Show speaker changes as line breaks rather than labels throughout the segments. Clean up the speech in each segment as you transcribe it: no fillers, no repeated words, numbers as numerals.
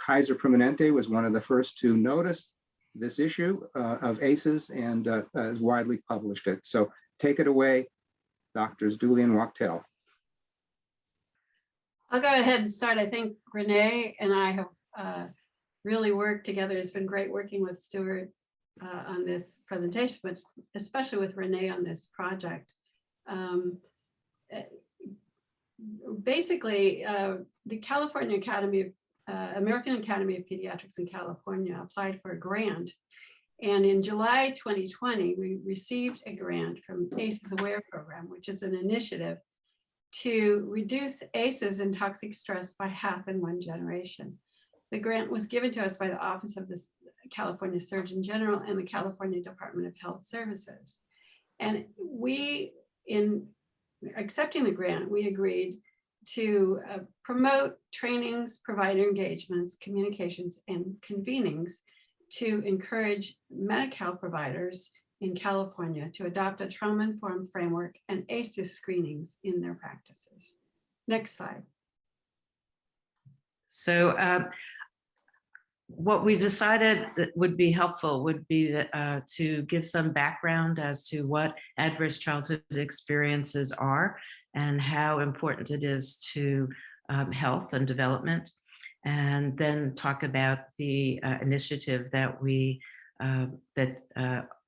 Kaiser Permanente was one of the first to notice this issue of ACEs and has widely published it. So take it away, Doctors Dooley and Wachtel.
I'll go ahead and start. I think Renee and I have really worked together. It's been great working with Stuart on this presentation, but especially with Renee on this project. Basically, the California Academy of American Academy of Pediatrics in California applied for a grant. And in July 2020, we received a grant from ACEs Aware Program, which is an initiative to reduce ACEs and toxic stress by half in one generation. The grant was given to us by the Office of the California Surgeon General and the California Department of Health Services. And we, in accepting the grant, we agreed to promote trainings, provider engagements, communications, and convenings to encourage Medi-Cal providers in California to adopt a trauma-informed framework and ACEs screenings in their practices. Next slide.
So what we decided that would be helpful would be that, to give some background as to what adverse childhood experiences are and how important it is to health and development, and then talk about the initiative that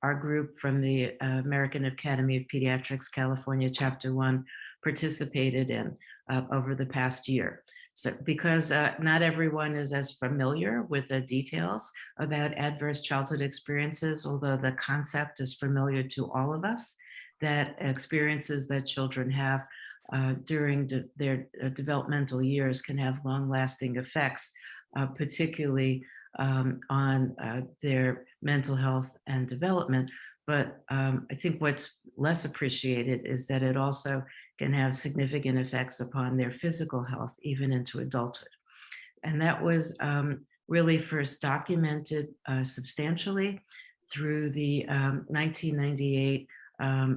our group from the American Academy of Pediatrics, California, Chapter 1 participated in over the past year. So because not everyone is as familiar with the details about adverse childhood experiences, although the concept is familiar to all of us, that experiences that children have during their developmental years can have long-lasting effects, particularly on their mental health and development. But I think what's less appreciated is that it also can have significant effects upon their physical health, even into adulthood. And that was really first documented substantially through the 1998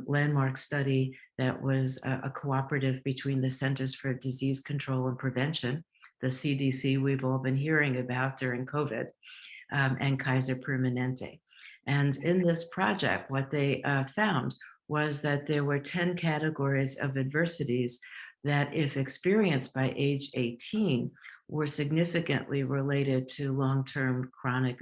landmark study that was a cooperative between the Centers for Disease Control and Prevention, the CDC we've all been hearing about during COVID, and Kaiser Permanente. And in this project, what they found was that there were 10 categories of adversities that, if experienced by age 18, were significantly related to long-term chronic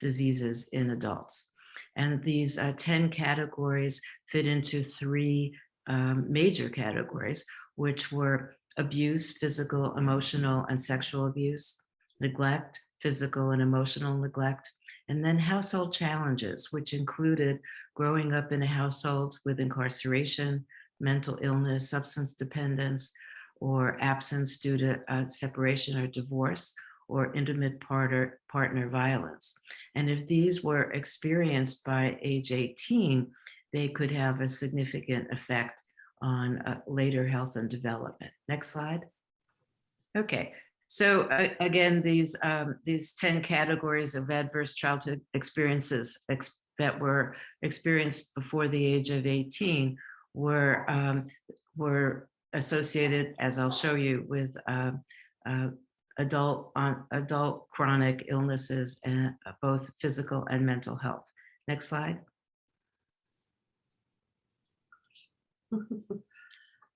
diseases in adults. And these 10 categories fit into three major categories, which were abuse, physical, emotional, and sexual abuse, neglect, physical and emotional neglect, and then household challenges, which included growing up in a household with incarceration, mental illness, substance dependence, or absence due to separation or divorce, or intimate partner violence. And if these were experienced by age 18, they could have a significant effect on later health and development. Next slide. Okay, so again, these 10 categories of adverse childhood experiences that were experienced before the age of 18 were associated, as I'll show you, with adult chronic illnesses, and both physical and mental health. Next slide.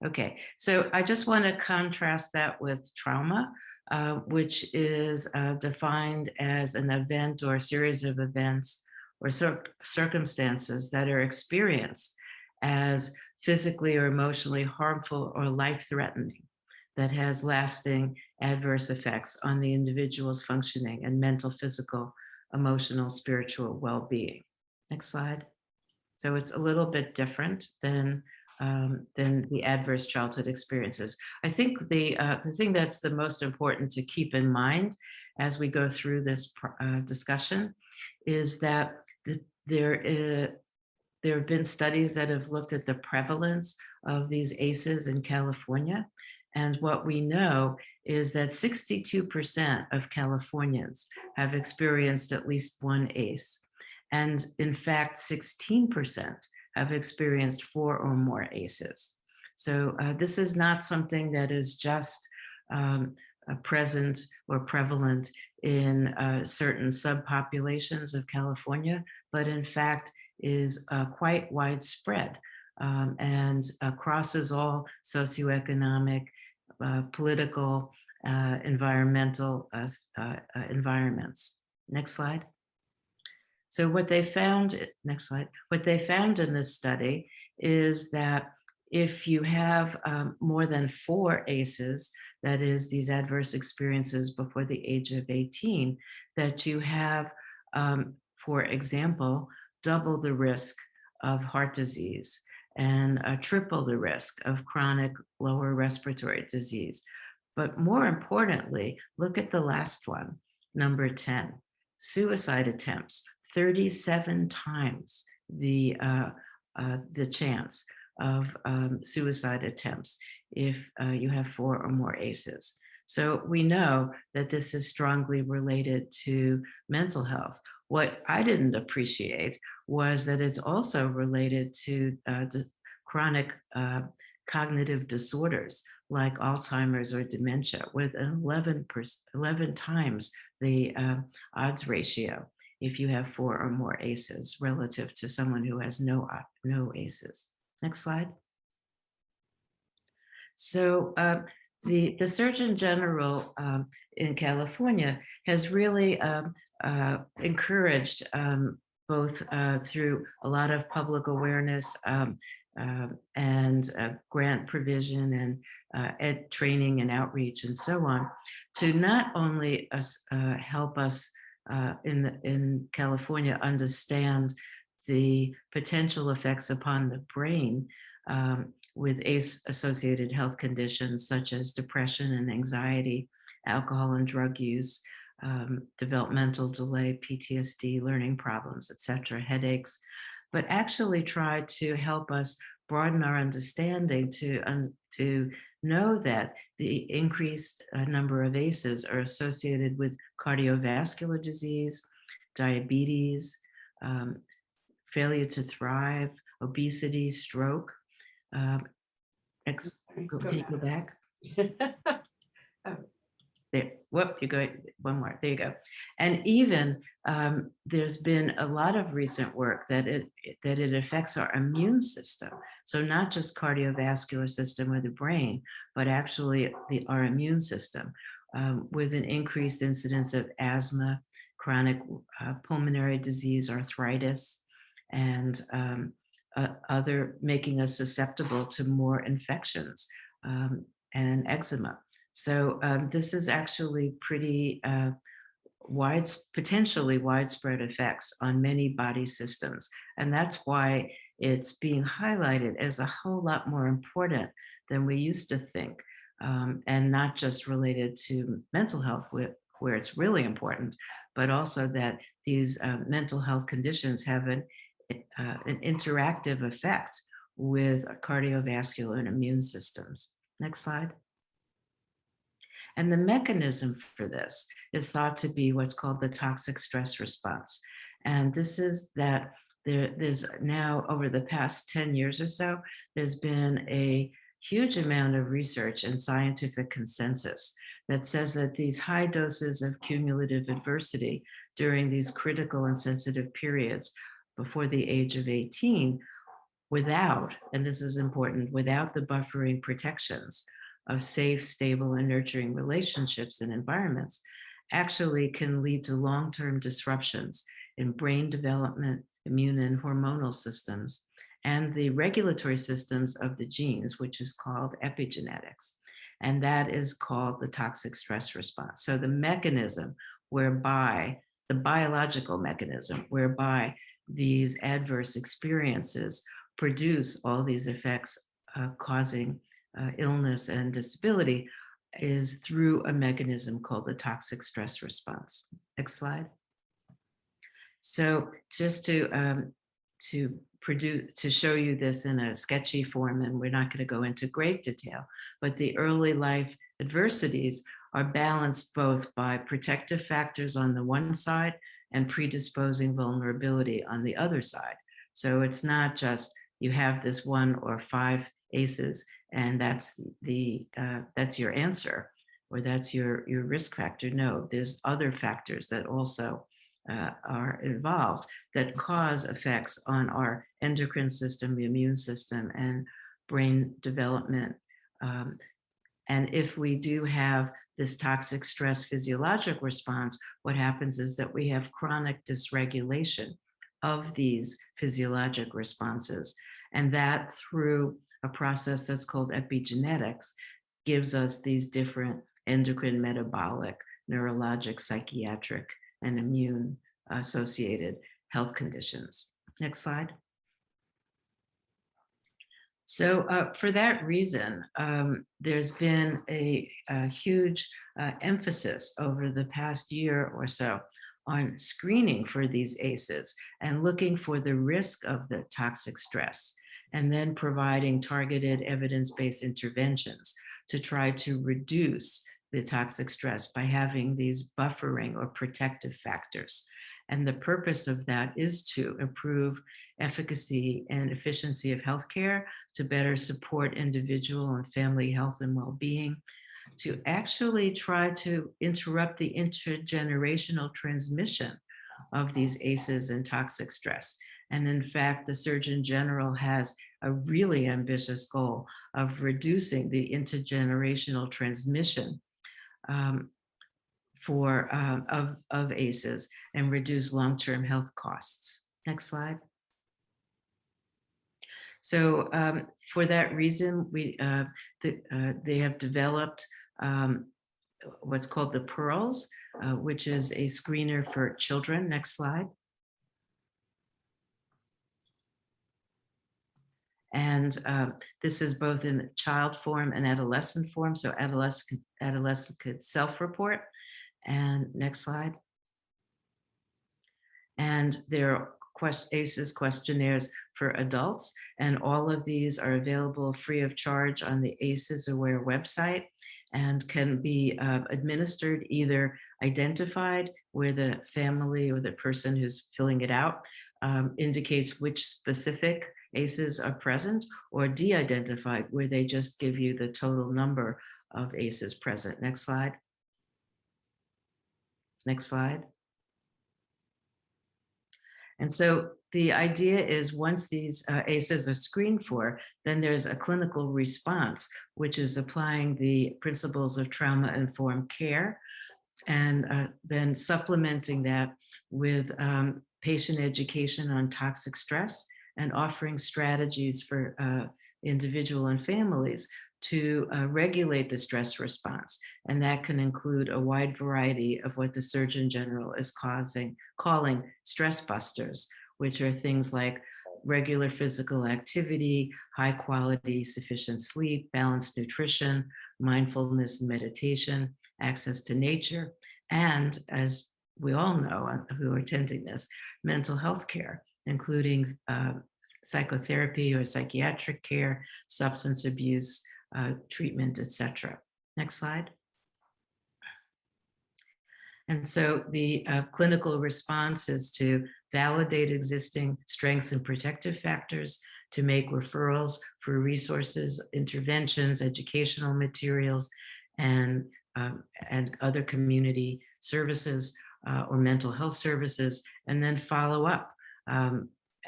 Okay, so I just want to contrast that with trauma, which is defined as an event or a series of events or circumstances that are experienced as physically or emotionally harmful or life-threatening, that has lasting adverse effects on the individual's functioning and mental, physical, emotional, spiritual well-being. Next slide. So it's a little bit different than the adverse childhood experiences. I think the thing that's the most important to keep in mind as we go through this discussion is that there have been studies that have looked at the prevalence of these ACEs in California. And what we know is that 62% of Californians have experienced at least one ACE. And in fact, 16% have experienced 4 or more ACEs. So this is not something that is just present or prevalent in certain subpopulations of California, but in fact is quite widespread and crosses all socioeconomic, political, environmental environments. Next slide. So what they found, next slide, what they found in this study is that if you have more than 4 ACEs, that is these adverse experiences before the age of 18, that you have, for example, double the risk of heart disease and triple the risk of chronic lower respiratory disease. But more importantly, look at the last one, number 10, suicide attempts, 37 times the chance of suicide attempts if you have 4 or more ACEs. So we know that this is strongly related to mental health. What I didn't appreciate was that it's also related to chronic cognitive disorders like Alzheimer's or dementia, with 11 times the odds ratio if you have 4 or more ACEs relative to someone who has no ACEs. Next slide. So the Surgeon General in California has really encouraged both through a lot of public awareness and grant provision and training and outreach and so on, to not only help us in California understand the potential effects upon the brain with ACE-associated health conditions such as depression and anxiety, alcohol and drug use, developmental delay, PTSD, learning problems, etc., headaches, but actually try to help us broaden our understanding to know that the increased number of ACEs are associated with cardiovascular disease, diabetes, failure to thrive, obesity, stroke. Can you go back? There, whoop, you go, one more, there you go. And even there's been a lot of recent work that it affects our immune system. So not just cardiovascular system or the brain, but actually our immune system with an increased incidence of asthma, chronic pulmonary disease, arthritis, and other, making us susceptible to more infections and eczema. So this is actually pretty potentially widespread effects on many body systems. And that's why it's being highlighted as a whole lot more important than we used to think, and not just related to mental health, where it's really important, but also that these mental health conditions have an interactive effect with cardiovascular and immune systems. Next slide. And the mechanism for this is thought to be what's called the toxic stress response. And this is that there's now, over the past 10 years or so, there's been a huge amount of research and scientific consensus that says that these high doses of cumulative adversity during these critical and sensitive periods before the age of 18, without, and this is important, without the buffering protections of safe, stable, and nurturing relationships and environments, actually can lead to long-term disruptions in brain development, immune and hormonal systems, and the regulatory systems of the genes, which is called epigenetics. And that is called the toxic stress response. So the mechanism whereby, the biological mechanism whereby these adverse experiences produce all these effects causing illness and disability is through a mechanism called the toxic stress response. Next slide. So just to show you this in a sketchy form, and we're not going to go into great detail, but the early life adversities are balanced both by protective factors on the one side and predisposing vulnerability on the other side. So it's not just you have this 1 or 5 ACEs and that's your answer. or that's your risk factor. No, there's other factors that also are involved that cause effects on our endocrine system, the immune system, and brain development. And if we do have this toxic stress physiologic response, what happens is that we have chronic dysregulation of these physiologic responses. And that, through a process that's called epigenetics, gives us these different endocrine, metabolic, neurologic, psychiatric, and immune associated health conditions. Next slide. So for that reason, there's been a huge emphasis over the past year or so on screening for these ACEs and looking for the risk of the toxic stress, and then providing targeted evidence-based interventions to try to reduce the toxic stress by having these buffering or protective factors. And the purpose of that is to improve efficacy and efficiency of healthcare, to better support individual and family health and well-being, to actually try to interrupt the intergenerational transmission of these ACEs and toxic stress. And in fact, the Surgeon General has a really ambitious goal of reducing the intergenerational transmission of ACEs and reduce long-term health costs. Next slide. So for that reason, they have developed what's called the PEARLS, which is a screener for children. Next slide. And this is both in child form and adolescent form. So adolescent could self-report. And next slide. And there are ACEs questionnaires for adults, and all of these are available free of charge on the ACEs Aware website and can be administered, either identified where the family or the person who's filling it out indicates which specific ACEs are present, or de-identified where they just give you the total number of ACEs present. Next slide. Next slide. And so the idea is, once these ACEs are screened for, then there's a clinical response, which is applying the principles of trauma-informed care, and then supplementing that with patient education on toxic stress, and offering strategies for individual and families to regulate the stress response. And that can include a wide variety of what the Surgeon General is calling stress busters, which are things like regular physical activity, high quality, sufficient sleep, balanced nutrition, mindfulness and meditation, access to nature, and, as we all know who are attending this, mental health care, including psychotherapy or psychiatric care, substance abuse, treatment, etc. Next slide. And so the clinical response is to validate existing strengths and protective factors, to make referrals for resources, interventions, educational materials, and other community services or mental health services, and then follow up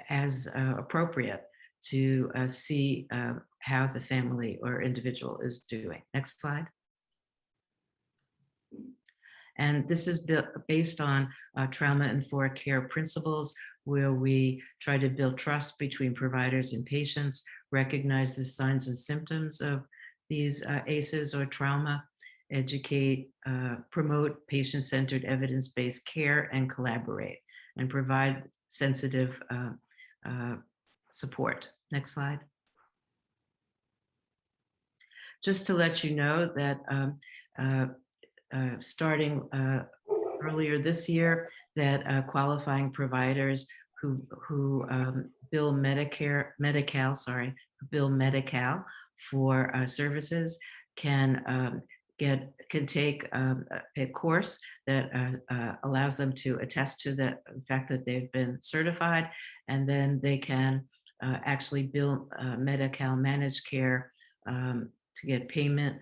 as appropriate to see how the family or individual is doing. Next slide. And this is based on trauma-informed care principles, where we try to build trust between providers and patients, recognize the signs and symptoms of these ACEs or trauma, educate, promote patient-centered evidence-based care, and collaborate, and provide sensitive support. Next slide. Just to let you know that starting earlier this year, that qualifying providers who bill Medi-Cal for services can take a course that allows them to attest to the fact that they've been certified, and then they can actually bill Medi-Cal managed care to get payment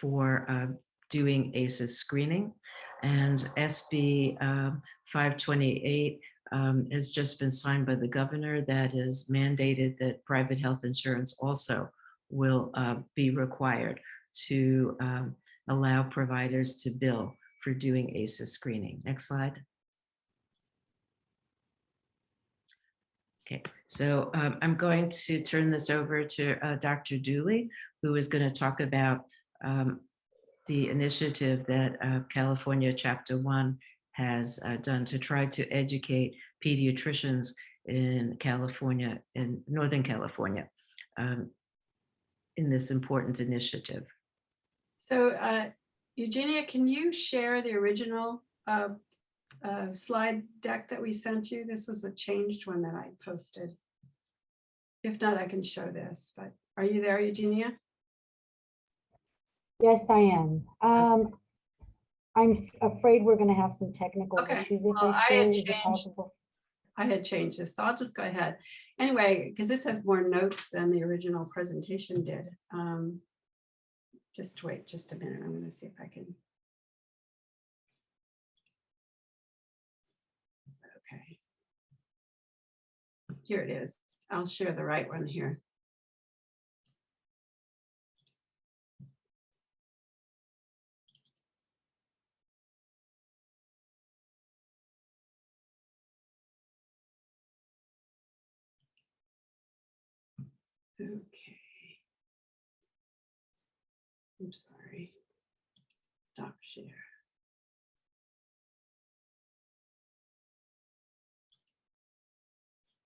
for doing ACEs screening. And SB 528 has just been signed by the governor that is mandated that private health insurance also will be required to allow providers to bill for doing ACEs screening. Next slide. Okay, so I'm going to turn this over to Dr. Dooley, who is going to talk about the initiative that California Chapter 1 has done to try to educate pediatricians in California, in Northern California, in this important initiative.
So Eugenia, can you share the original slide deck that we sent you? This was the changed one that I posted. If not, I can show this, but are you there, Eugenia?
Yes, I am. I'm afraid we're going to have some technical issues if
well,
I share. Is it possible?
I had changed this, so I'll just go ahead. Anyway, because this has more notes than the original presentation did. Just wait just a minute. I'm going to see if I can. Okay. Here it is. I'll share the right one here. Okay. I'm sorry. Stop share.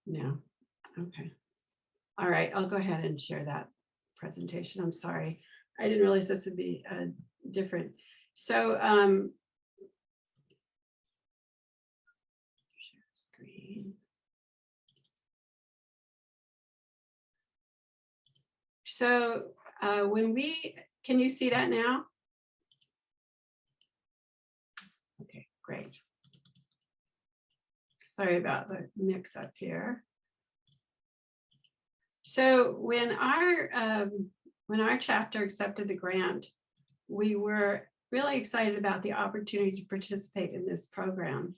No. Okay. All right. I'll go ahead and share that presentation. I'm sorry. I didn't realize this would be different. So share screen. So can you see that now? Okay, great. Sorry about the mix up here. So when our chapter accepted the grant, we were really excited about the opportunity to participate in this program.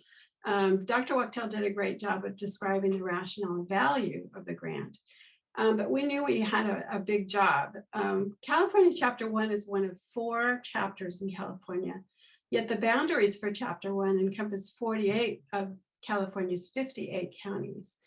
Dr. Wachtel did a great job of describing the rationale and value of the grant. But we knew we had a big job. California Chapter 1 is one of 4 chapters in California, yet the boundaries for Chapter 1 encompass 48 of California's 58 counties.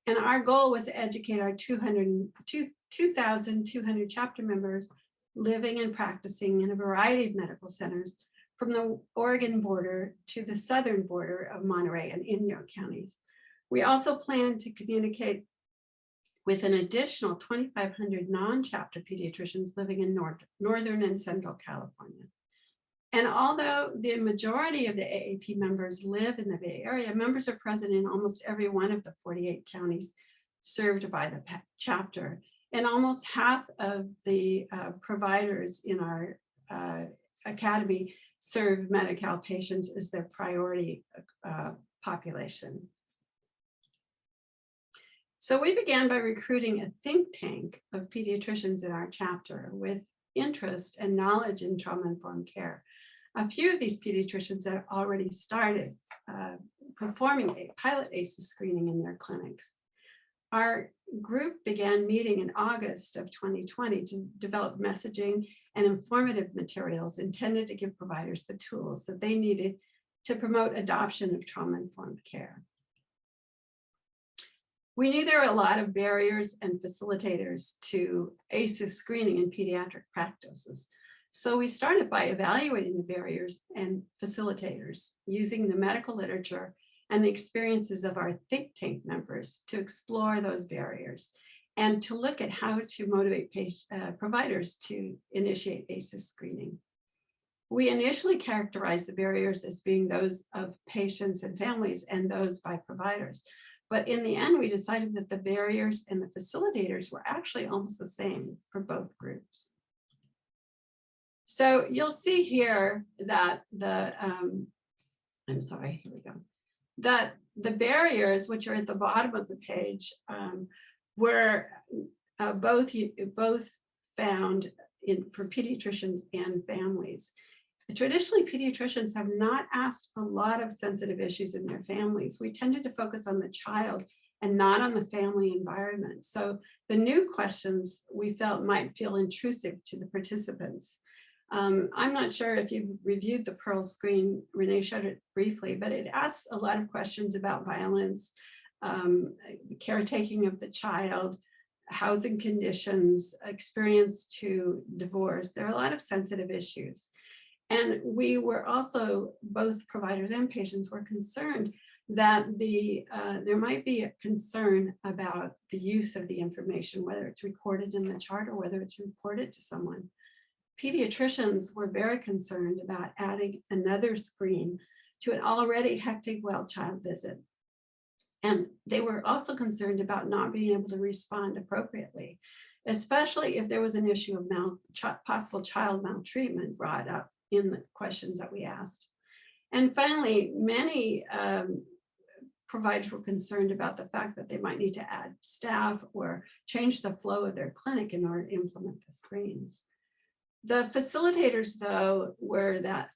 And our goal was to educate our 2,200 chapter members living and practicing in a variety of medical centers from the Oregon border to the southern border of Monterey and Inyo counties. We also plan to communicate with an additional 2,500 non-chapter pediatricians living in Northern and Central California. And although the majority of the AAP members live in the Bay Area, members are present in almost every one of the 48 counties served by the chapter. And almost half of the providers in our academy serve Medi-Cal patients as their priority population. So we began by recruiting a think tank of pediatricians in our chapter with interest and knowledge in trauma-informed care. A few of these pediatricians have already started performing a pilot ACEs screening in their clinics. Our group began meeting in August of 2020 to develop messaging and informative materials intended to give providers the tools that they needed to promote adoption of trauma-informed care. We knew there were a lot of barriers and facilitators to ACEs screening in pediatric practices. So we started by evaluating the barriers and facilitators using the medical literature and the experiences of our think tank members to explore those barriers and to look at how to motivate providers to initiate ACEs screening. We initially characterized the barriers as being those of patients and families and those by providers. But in the end, we decided that the barriers and the facilitators were actually almost the same for both groups. So you'll see here that I'm sorry, here we go. That the barriers, which are at the bottom of the page, were both found for pediatricians and families. Traditionally, pediatricians have not asked a lot of sensitive issues in their families. We tended to focus on the child and not on the family environment. So the new questions we felt might feel intrusive to the participants. I'm not sure if you've reviewed the Pearl screen. Renee showed it briefly, but it asks a lot of questions about violence, caretaking of the child, housing conditions, experience to divorce. There are a lot of sensitive issues. And we were also, both providers and patients were concerned that there might be a concern about the use of the information, whether it's recorded in the chart or whether it's reported to someone. Pediatricians were very concerned about adding another screen to an already hectic well child visit. And they were also concerned about not being able to respond appropriately, especially if there was an issue of possible child maltreatment brought up in the questions that we asked. And finally, many providers were concerned about the fact that they might need to add staff or change the flow of their clinic in order to implement the screens. The facilitators, though, were that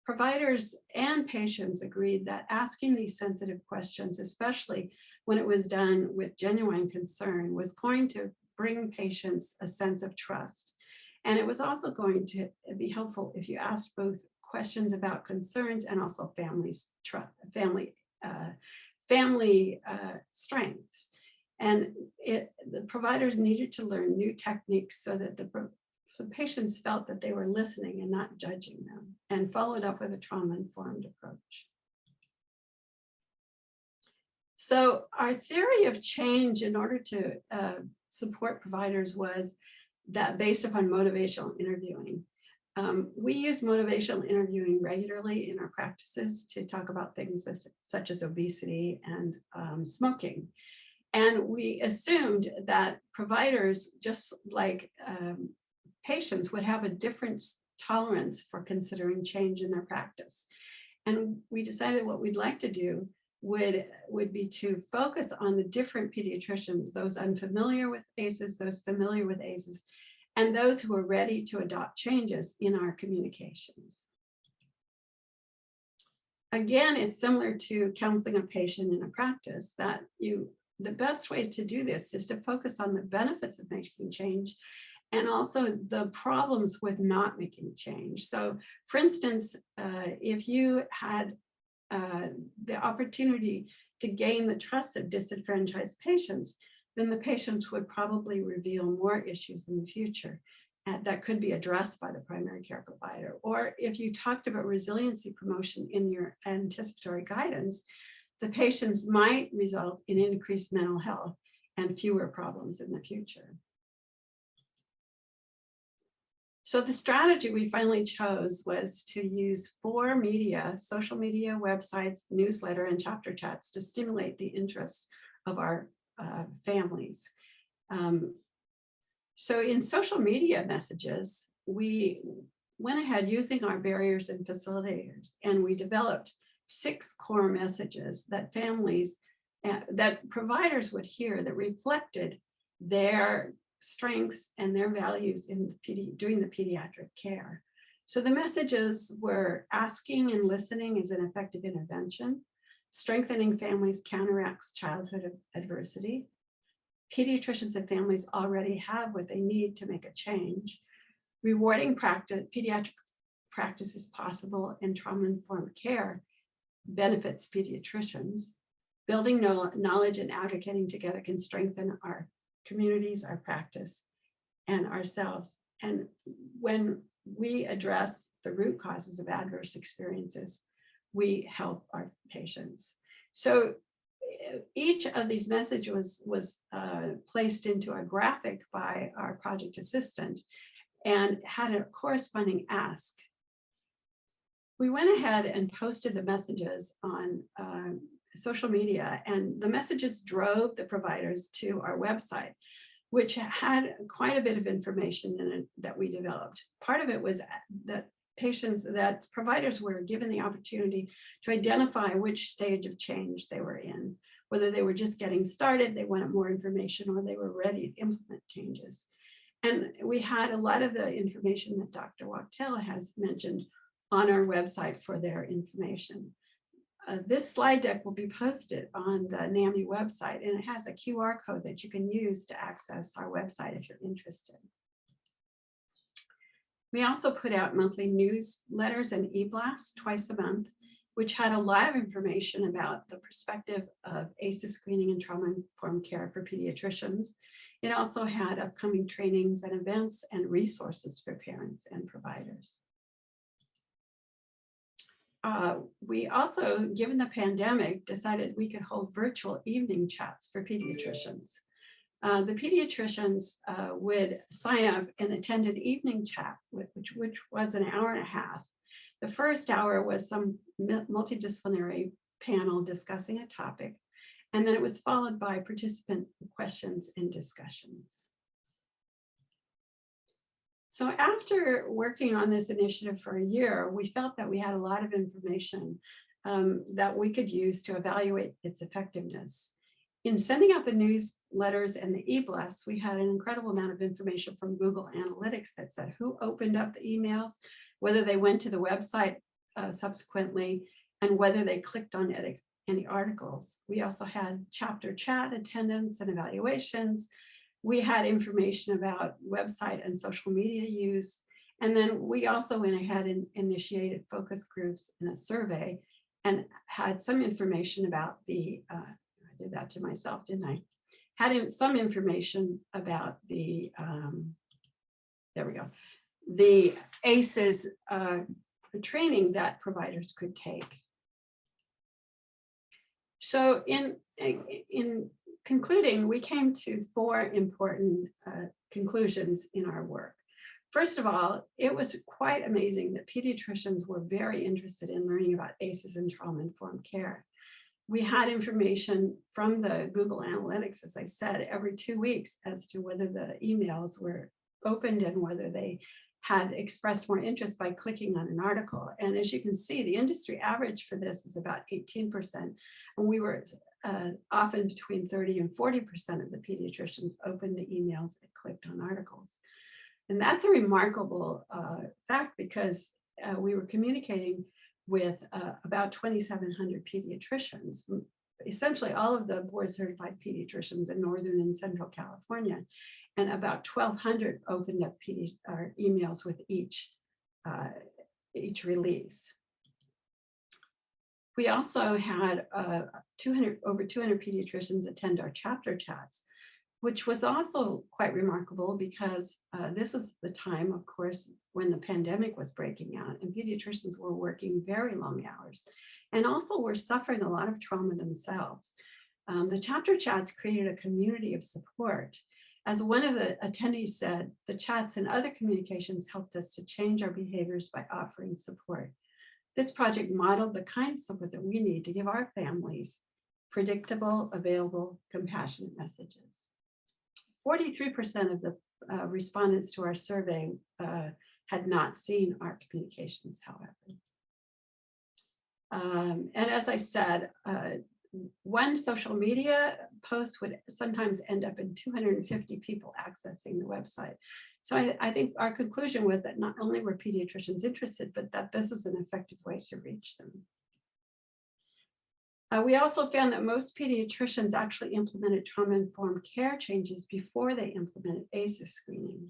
providers and patients agreed that asking these sensitive questions, especially when it was done with genuine concern, was going to bring patients a sense of trust. And it was also going to be helpful if you asked both questions about concerns and also family strengths. And the providers needed to learn new techniques so that the patients felt that they were listening and not judging them, and followed up with a trauma-informed approach. So our theory of change in order to support providers was that based upon motivational interviewing. We use motivational interviewing regularly in our practices to talk about things such as obesity and smoking. And we assumed that providers, just like patients, would have a different tolerance for considering change in their practice. And we decided what we'd like to do would be to focus on the different pediatricians, those unfamiliar with ACEs, those familiar with ACEs, and those who are ready to adopt changes in our communications. Again, it's similar to counseling a patient in a practice, that the best way to do this is to focus on the benefits of making change and also the problems with not making change. So for instance, if you had the opportunity to gain the trust of disenfranchised patients, then the patients would probably reveal more issues in the future that could be addressed by the primary care provider. Or if you talked about resiliency promotion in your anticipatory guidance, the patients might result in increased mental health and fewer problems in the future. So the strategy we finally chose was to use 4 media, social media, websites, newsletter, and chapter chats to stimulate the interest of our families. So in social media messages, we went ahead using our barriers and facilitators, and we developed 6 core messages that families, that providers would hear that reflected their strengths and their values in doing the pediatric care. So the messages were: asking and listening is an effective intervention, strengthening families counteracts childhood adversity, pediatricians and families already have what they need to make a change, rewarding pediatric practice is possible, and trauma-informed care benefits pediatricians, building knowledge and advocating together can strengthen our communities, our practice, and ourselves. And when we address the root causes of adverse experiences, we help our patients. So each of these messages was placed into a graphic by our project assistant and had a corresponding ask. We went ahead and posted the messages on social media, and the messages drove the providers to our website, which had quite a bit of information in it that we developed. Part of it was that providers were given the opportunity to identify which stage of change they were in, whether they were just getting started, they wanted more information, or they were ready to implement changes. And we had a lot of the information that Dr. Wachtel has mentioned on our website for their information. This slide deck will be posted on the NAMI website, and it has a QR code that you can use to access our website if you're interested. We also put out monthly newsletters and e-blasts twice a month, which had a lot of information about the perspective of ACEs screening and trauma-informed care for pediatricians. It also had upcoming trainings and events and resources for parents and providers. We also, given the pandemic, decided we could hold virtual evening chats for pediatricians. The pediatricians would sign up and attend an evening chat, which was an hour and a half. The first hour was some multidisciplinary panel discussing a topic, and then it was followed by participant questions and discussions. So after working on this initiative for a year, we felt that we had a lot of information that we could use to evaluate its effectiveness. In sending out the newsletters and the e-blasts, we had an incredible amount of information from Google Analytics that said who opened up the emails, whether they went to the website subsequently, and whether they clicked on any articles. We also had chapter chat attendance and evaluations. We had information about website and social media use. And then we also went ahead and initiated focus groups in a survey and had some information about the, I did that to myself, didn't I? Had some information about the, there we go, the ACEs training that providers could take. So in concluding, we came to 4 important conclusions in our work. First of all, it was quite amazing that pediatricians were very interested in learning about ACEs and trauma-informed care. We had information from the Google Analytics, as I said, every 2 weeks as to whether the emails were opened and whether they had expressed more interest by clicking on an article. And as you can see, the industry average for this is about 18%. And we were often between 30 and 40% of the pediatricians opened the emails and clicked on articles. And that's a remarkable fact because we were communicating with about 2,700 pediatricians, essentially all of the board certified pediatricians in Northern and Central California, and about 1,200 opened up emails with each release. We also had over 200 pediatricians attend our chapter chats, which was also quite remarkable because this was the time, of course, when the pandemic was breaking out and pediatricians were working very long hours and also were suffering a lot of trauma themselves. The chapter chats created a community of support. As one of the attendees said, the chats and other communications helped us to change our behaviors by offering support. This project modeled the kind of support that we need to give our families predictable, available, compassionate messages. 43% of the respondents to our survey had not seen our communications, however. And as I said, one social media post would sometimes end up in 250 people accessing the website. So I think our conclusion was that not only were pediatricians interested, but that this is an effective way to reach them. We also found that most pediatricians actually implemented trauma-informed care changes before they implemented ACEs screening.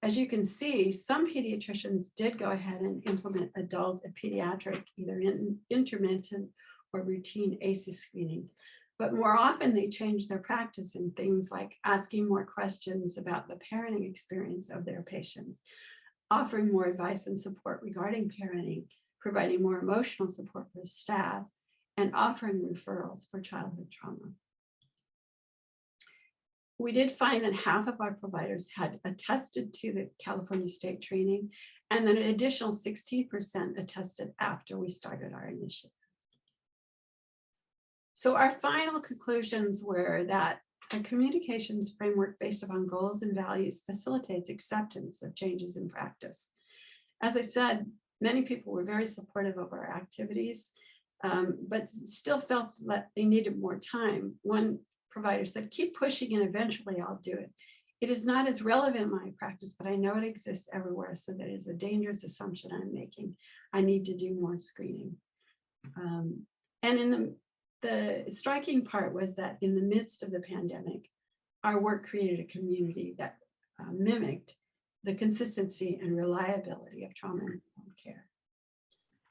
As you can see, some pediatricians did go ahead and implement adult and pediatric, either intermittent or routine ACEs screening, but more often they changed their practice in things like asking more questions about the parenting experience of their patients, offering more advice and support regarding parenting, providing more emotional support for staff, and offering referrals for childhood trauma. We did find that half of our providers had attested to the California state training, and then an additional 16% attested after we started our initiative. So our final conclusions were that a communications framework based upon goals and values facilitates acceptance of changes in practice. As I said, many people were very supportive of our activities, but still felt that they needed more time. One provider said, keep pushing and eventually I'll do it. It is not as relevant in my practice, but I know it exists everywhere, so that is a dangerous assumption I'm making. I need to do more screening. And in the striking part was that in the midst of the pandemic, our work created a community that mimicked the consistency and reliability of trauma-informed care.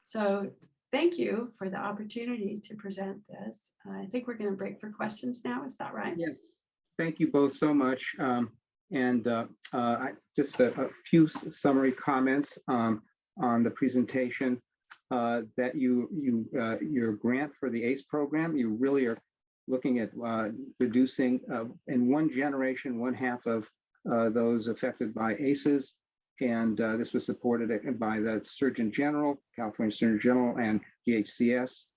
So thank you for the opportunity to present this. I think we're going to break for questions now. Is that right?
Yes, thank you both so much. Just a few summary comments on the presentation. That your grant for the ACE program, you really are looking at reducing in one generation, 1/2 of those affected by ACEs. And this was supported by the Surgeon General, California Surgeon General, and DHCS.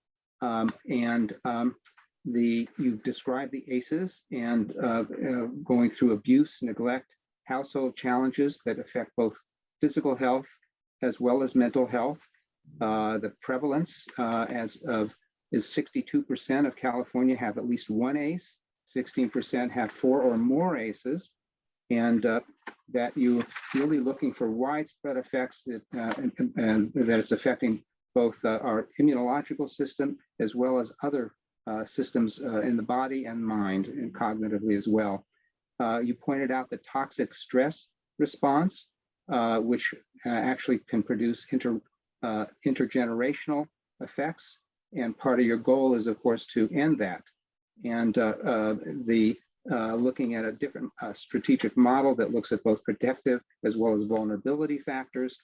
You've described the ACEs and going through abuse, neglect, household challenges that affect both physical health as well as mental health. The prevalence is 62% of California have at least one ACE, 16% have 4 or more ACEs, and that you're really looking for widespread effects and that it's affecting both our immunological system as well as other systems in the body and mind, and cognitively as well. You pointed out the toxic stress response, which actually can produce intergenerational effects, and part of your goal is, of course, to end that. And looking at a different strategic model that looks at both protective as well as vulnerability factors,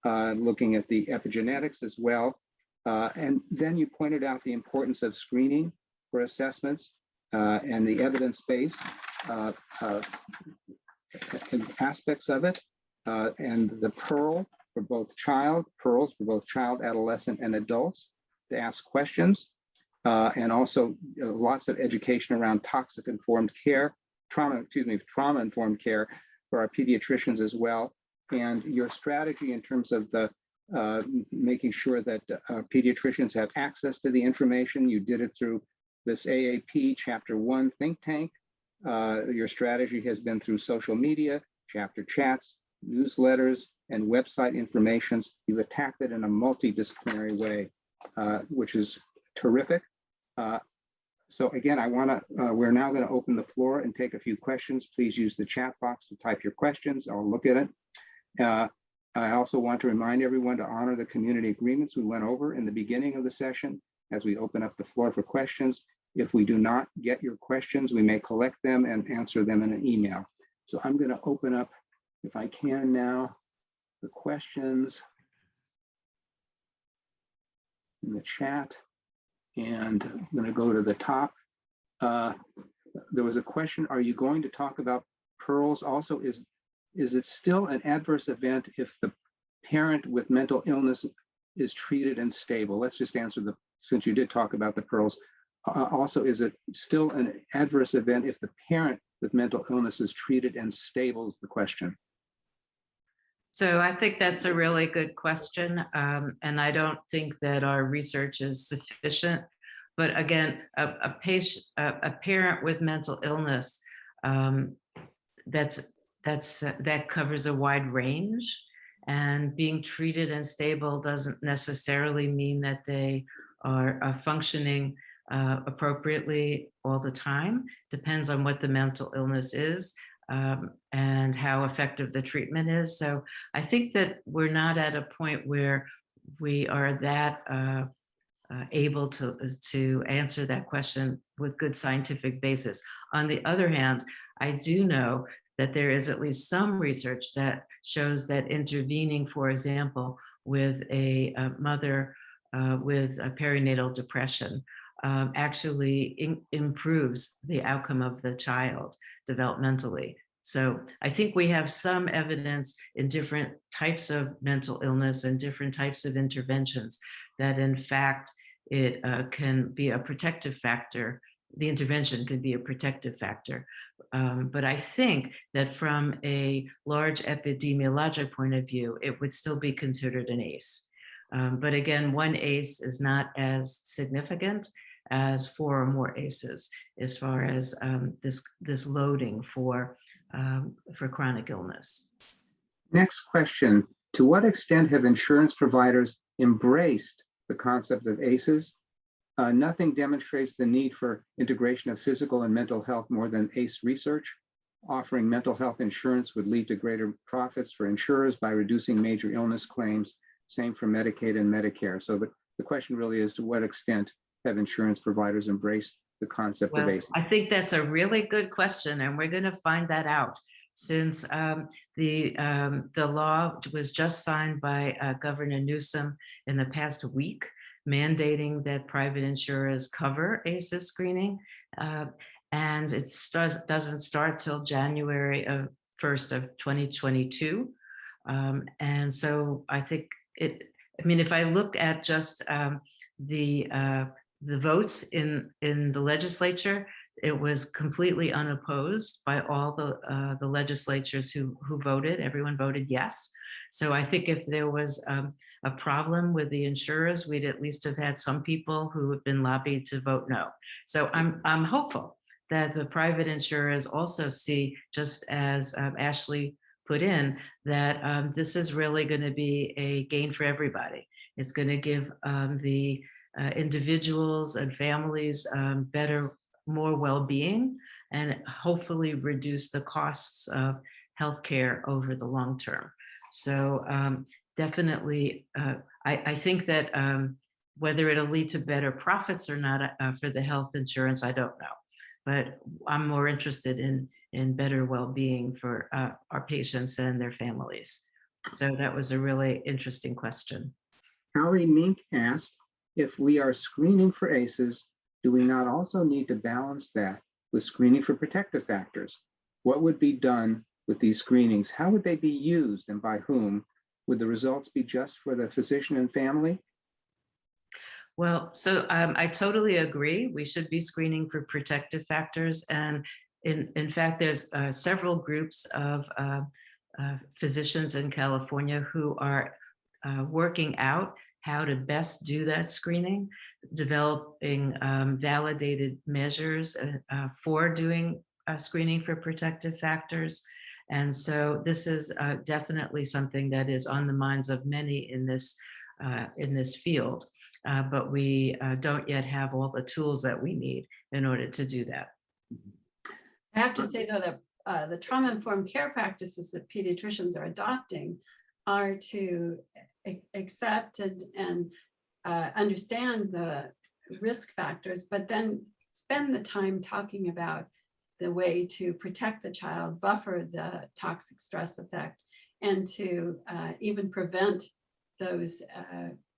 looking at the epigenetics as well. And then you pointed out the importance of screening for assessments and the evidence-based aspects of it, and the pearls for both child, adolescent, and adults to ask questions, and also lots of education around trauma-informed care for our pediatricians as well. And your strategy in terms of the making sure that pediatricians have access to the information. You did it through this AAP Chapter 1 think tank. Your strategy has been through social media, chapter chats, newsletters, and website informations. You've attacked it in a multidisciplinary way, which is terrific. So again, we're now going to open the floor and take a few questions. Please use the chat box to type your questions. I'll look at it. I also want to remind everyone to honor the community agreements we went over in the beginning of the session as we open up the floor for questions. If we do not get your questions, we may collect them and answer them in an email. So I'm going to open up, if I can now, the questions in the chat. And I'm going to go to the top. There was a question, are you going to talk about pearls also? Is it still an adverse event if the parent with mental illness is treated and stable? Let's just answer since you did talk about the pearls. Also, is it still an adverse event if the parent with mental illness is treated and stable is the question.
So I think that's a really good question. And I don't think that our research is sufficient. But again, a parent with mental illness, that covers a wide range, and being treated and stable doesn't necessarily mean that they are functioning appropriately all the time. Depends on what the mental illness is and how effective the treatment is. So I think that we're not at a point where we are that able to answer that question with good scientific basis. On the other hand, I do know that there is at least some research that shows that intervening, for example, with a mother with a perinatal depression actually improves the outcome of the child developmentally. So I think we have some evidence in different types of mental illness and different types of interventions that in fact it can be a protective factor. The intervention could be a protective factor. But I think that from a large epidemiologic point of view, it would still be considered an ACE. But again, one ACE is not as significant as 4 or more ACEs as far as this loading for for chronic illness.
Next question. To what extent have insurance providers embraced the concept of ACEs? Nothing demonstrates the need for integration of physical and mental health more than ACE research. Offering mental health insurance would lead to greater profits for insurers by reducing major illness claims. Same for Medicaid and Medicare. So the question really is, to what extent have insurance providers embraced the concept of
Well,
ACEs?
I think that's a really good question, and we're going to find that out since the law was just signed by Governor Newsom in the past week, mandating that private insurers cover ACEs screening. And it doesn't start till January 1st of 2022. And so I think if I look at just the votes in the legislature, it was completely unopposed by all the legislatures who voted. Everyone voted yes. So I think if there was a problem with the insurers, we'd at least have had some people who have been lobbied to vote no. So I'm hopeful that the private insurers also see, just as Ashley put in, that this is really going to be a gain for everybody. It's going to give the individuals and families better, more well-being, and hopefully reduce the costs of healthcare over the long term. So definitely, I think that whether it'll lead to better profits or not for the health insurance, I don't know. But I'm more interested in better well-being for our patients and their families. So that was a really interesting question.
Hallie Mink asked, if we are screening for ACEs, do we not also need to balance that with screening for protective factors? What would be done with these screenings? How would they be used and by whom? Would the results be just for the physician and family?
Well, so I totally agree. We should be screening for protective factors. And in fact, there's several groups of physicians in California who are working out how to best do that screening, developing validated measures for doing screening for protective factors. And so this is definitely something that is on the minds of many in this field. But we don't yet have all the tools that we need in order to do that.
I have to say, though, that the trauma-informed care practices that pediatricians are adopting are to accept and understand the risk factors, but then spend the time talking about the way to protect the child, buffer the toxic stress effect, and to even prevent those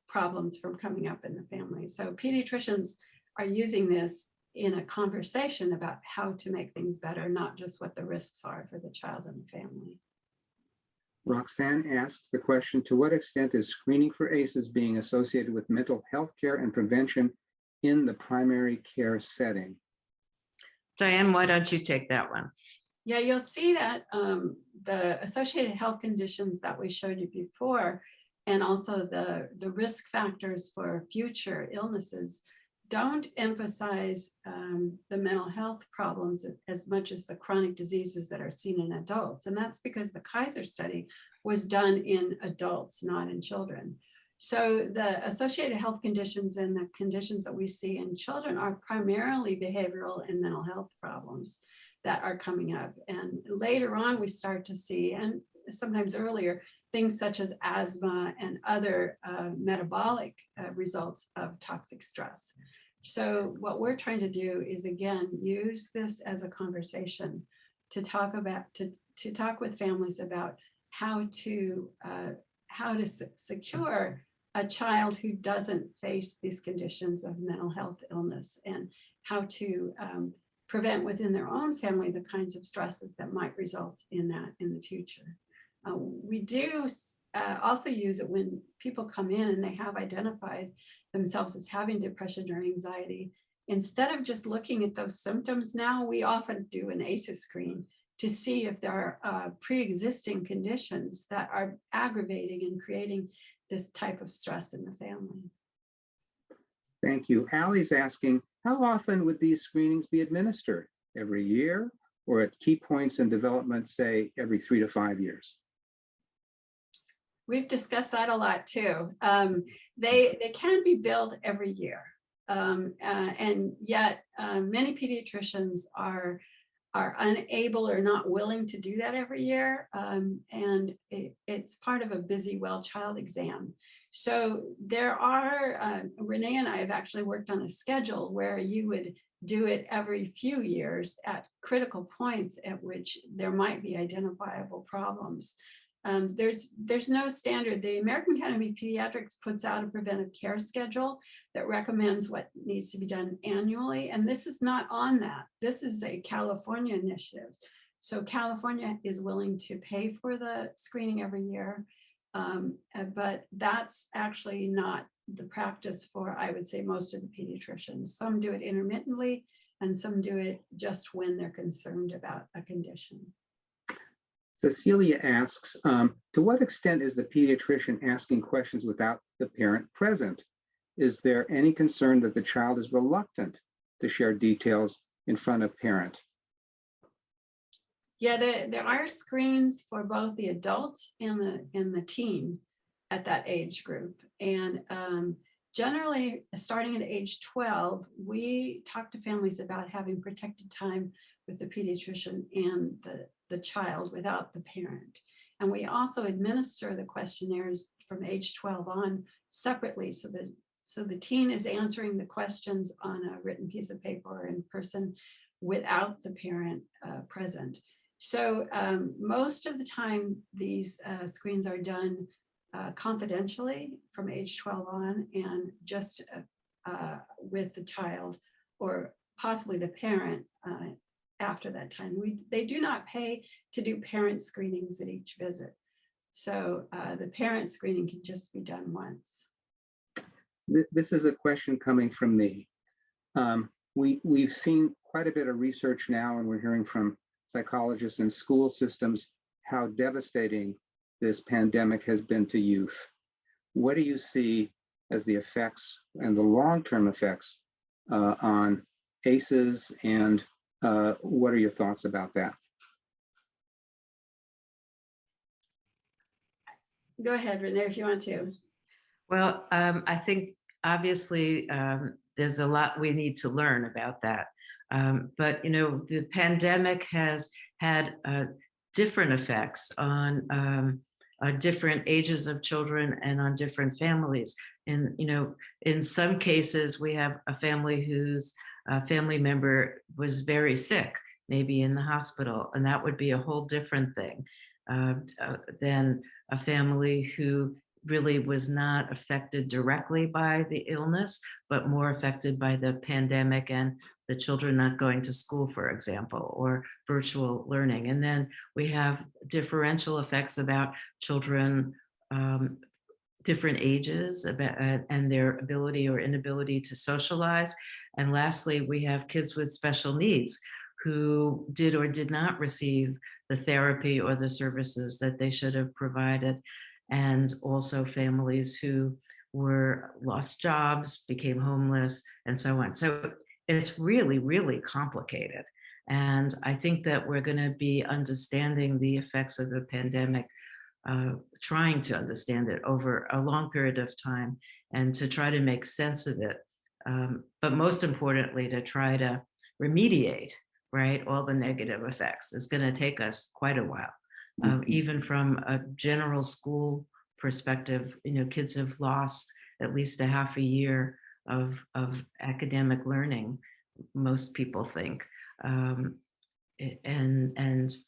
problems from coming up in the family. So pediatricians are using this in a conversation about how to make things better, not just what the risks are for the child and the family.
Roxanne asks the question, to what extent is screening for ACEs being associated with mental health care and prevention in the primary care setting?
Diane, why don't you take that one?
Yeah, you'll see that the associated health conditions that we showed you before, and also the risk factors for future illnesses, don't emphasize the mental health problems as much as the chronic diseases that are seen in adults. And that's because the Kaiser study was done in adults, not in children. So the associated health conditions and the conditions that we see in children are primarily behavioral and mental health problems that are coming up. And later on, we start to see, and sometimes earlier, things such as asthma and other metabolic results of toxic stress. So what we're trying to do is, again, use this as a conversation to talk about, to talk with families about how to secure a child who doesn't face these conditions of mental health illness, and how to prevent within their own family the kinds of stresses that might result in that in the future. We do also use it when people come in and they have identified themselves as having depression or anxiety. Instead of just looking at those symptoms, now we often do an ACEs screen to see if there are pre-existing conditions that are aggravating and creating this type of stress in the family. Thank you.
Allie's asking, how often would these screenings be administered? Every year or at key points in development, say every 3 to 5 years?
We've discussed that a lot too. They can be billed every year. And yet many pediatricians are unable or not willing to do that every year. And it's part of a busy well child exam. So there are, Renee and I have actually worked on a schedule where you would do it every few years at critical points at which there might be identifiable problems. There's no standard. The American Academy of Pediatrics puts out a preventive care schedule that recommends what needs to be done annually. And this is not on that. This is a California initiative. So California is willing to pay for the screening every year. But that's actually not the practice for, I would say, most of the pediatricians. Some do it intermittently and some do it just when they're concerned about a condition.
Cecilia asks, to what extent is the pediatrician asking questions without the parent present? Is there any concern that the child is reluctant to share details in front of parent?
Yeah, there are screens for both the adult and the teen at that age group. And generally, starting at age 12, we talk to families about having protected time with the pediatrician and the child without the parent. And we also administer the questionnaires from age 12 on separately, so the teen is answering the questions on a written piece of paper or in person without the parent present. So most of the time, these screens are done confidentially from age 12 on, and just with the child or possibly the parent after that time. They do not pay to do parent screenings at each visit. So the parent screening can just be done once.
This is a question coming from me. We've seen quite a bit of research now, and we're hearing from psychologists and school systems how devastating this pandemic has been to youth. What do you see as the effects and the long-term effects on ACEs, and what are your thoughts about that? Go ahead, Renee, if you want to.
Well, I think obviously there's a lot we need to learn about that. But, the pandemic has had different effects on different ages of children and on different families. And, in some cases, we have a family whose family member was very sick, maybe in the hospital, and that would be a whole different thing than a family who really was not affected directly by the illness, but more affected by the pandemic and the children not going to school, for example, or virtual learning. And then we have differential effects about children, different ages and their ability or inability to socialize. And lastly, we have kids with special needs who did or did not receive the therapy or the services that they should have provided. And also families who were lost jobs, became homeless, and so on. So it's really, really complicated. And I think that we're going to be understanding the effects of the pandemic, trying to understand it over a long period of time and to try to make sense of it. But most importantly, to try to remediate, right, all the negative effects. It's going to take us quite a while. Even from a general school perspective, kids have lost at least a half a year of academic learning, most people think. And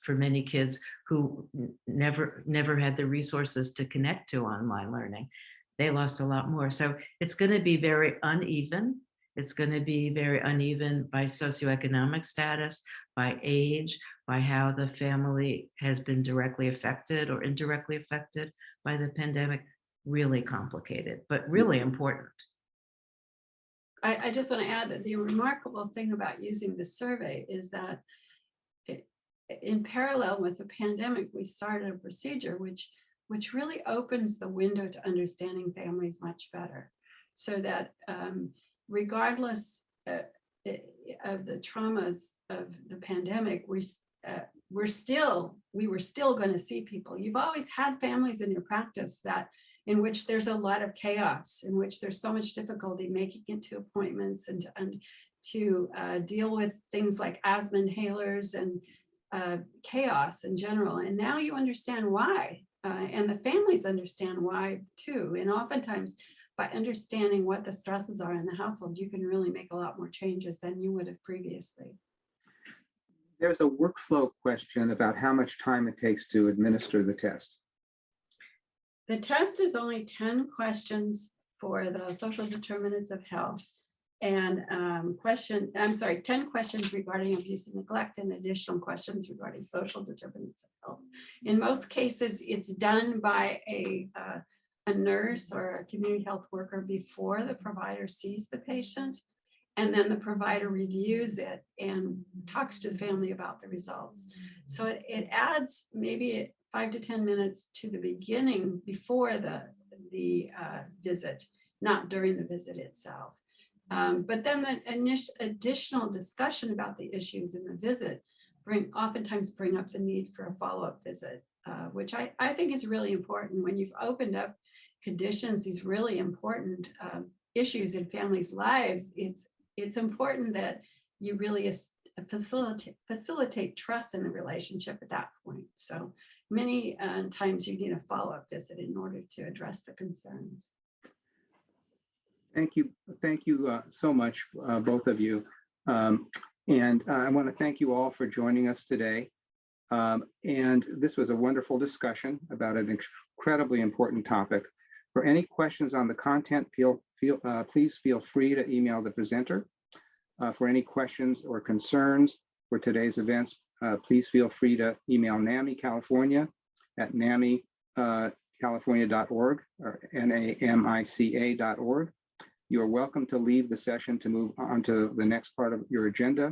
for many kids who never had the resources to connect to online learning, they lost a lot more. So it's going to be very uneven. It's going to be very uneven by socioeconomic status, by age, by how the family has been directly affected or indirectly affected by the pandemic. Really complicated, but really important.
I just want to add that the remarkable thing about using the survey is that in parallel with the pandemic, we started a procedure which really opens the window to understanding families much better, so that regardless of the traumas of the pandemic, we were still going to see people. You've always had families in your practice in which there's a lot of chaos, in which there's so much difficulty making it to appointments and to deal with things like asthma inhalers and chaos in general. And now you understand why, and the families understand why too. And oftentimes, by understanding what the stresses are in the household, you can really make a lot more changes than you would have previously.
There's a workflow question about how much time it takes to administer the test.
The test is only 10 questions for the social determinants of health, and 10 questions regarding abuse and neglect, and additional questions regarding social determinants of health. In most cases, it's done by a nurse or a community health worker before the provider sees the patient, and then the provider reviews it and talks to the family about the results. So it adds maybe 5 to 10 minutes to the beginning before the visit, not during the visit itself. But then the additional discussion about the issues in the visit oftentimes bring up the need for a follow-up visit, which I think is really important. When you've opened up conditions, these really important issues in families' lives, it's important that you really facilitate trust in the relationship at that point. So many times you need a follow-up visit in order to address the concerns.
Thank you so much, both of you. And I want to thank you all for joining us today. And this was a wonderful discussion about an incredibly important topic. For any questions on the content, please feel free to email the presenter. For any questions or concerns for today's events, please feel free to email NAMI California at namicalifornia.org or NAMICA.org. You are welcome to leave the session to move on to the next part of your agenda.